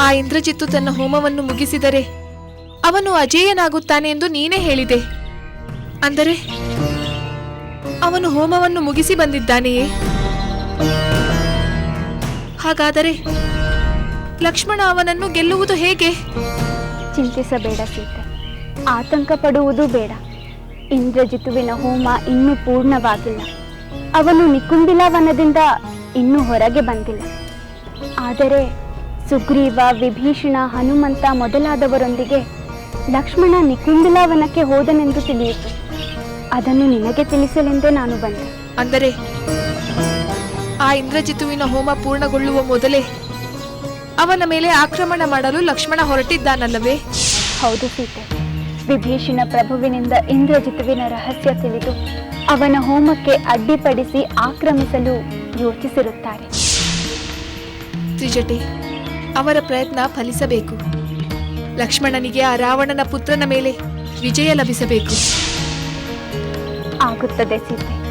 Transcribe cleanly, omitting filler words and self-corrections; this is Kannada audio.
ಆ ಇಂದ್ರಜಿತ್ತು ತನ್ನ ಹೋಮವನ್ನು ಮುಗಿಸಿದರೆ ಅವನು ಅಜೇಯನಾಗುತ್ತಾನೆ ಎಂದು ನೀನೇ ಹೇಳಿದೆ. ಅಂದರೆ ಅವನು ಹೋಮವನ್ನು ಮುಗಿಸಿ ಬಂದಿದ್ದಾನೆಯೇ? ಹಾಗಾದರೆ ಲಕ್ಷ್ಮಣ ಅವನನ್ನು ಗೆಲ್ಲುವುದು ಹೇಗೆ? ಚಿಂತಿಸಬೇಡ ಸೀತೆ, ಆತಂಕ ಪಡುವುದು ಬೇಡ. ಇಂದ್ರಜಿತುವಿನ ಹೋಮ ಇನ್ನೂ ಪೂರ್ಣವಾಗಿಲ್ಲ. ಅವನು ನಿಕುಂಬಿಲ ವನದಿಂದ ಇನ್ನೂ ಹೊರಗೆ ಬಂದಿಲ್ಲ. ಆದರೆ ಸುಗ್ರೀವ, ವಿಭೀಷಣ, ಹನುಮಂತ ಮೊದಲಾದವರೊಂದಿಗೆ ಲಕ್ಷ್ಮಣ ನಿಕುಂಬಿಲ ವನಕ್ಕೆ ಹೋದನೆಂದು ತಿಳಿಯಿತು. ಅದನ್ನು ನಿನಗೆ ತಿಳಿಸಲೆಂದೇ ನಾನು ಬಂದೆ. ಅಂದರೆ ಆ ಇಂದ್ರಜಿತುವಿನ ಹೋಮ ಪೂರ್ಣಗೊಳ್ಳುವ ಮೊದಲೇ ಅವನ ಮೇಲೆ ಆಕ್ರಮಣ ಮಾಡಲು ಲಕ್ಷ್ಮಣ ಹೊರಟಿದ್ದಾನಲ್ಲವೇ? ಹೌದು ಸೀತೆ, ವಿಭೀಷಣ ಪ್ರಭುವಿನಿಂದ ಇಂದ್ರಜಿತುವಿನ ರಹಸ್ಯ ತಿಳಿದು ಅವನ ಹೋಮಕ್ಕೆ ಅಡ್ಡಿಪಡಿಸಿ ಆಕ್ರಮಿಸಲು ಯೋಚಿಸಿರುತ್ತಾರೆ. ತ್ರಿಜಟೆ, ಅವರ ಪ್ರಯತ್ನ ಫಲಿಸಬೇಕು. ಲಕ್ಷ್ಮಣನಿಗೆ ಆ ರಾವಣನ ಪುತ್ರನ ಮೇಲೆ ವಿಜಯ ಲಭಿಸಬೇಕು. ಆಗುತ್ತದೆ ಸೀತೆ.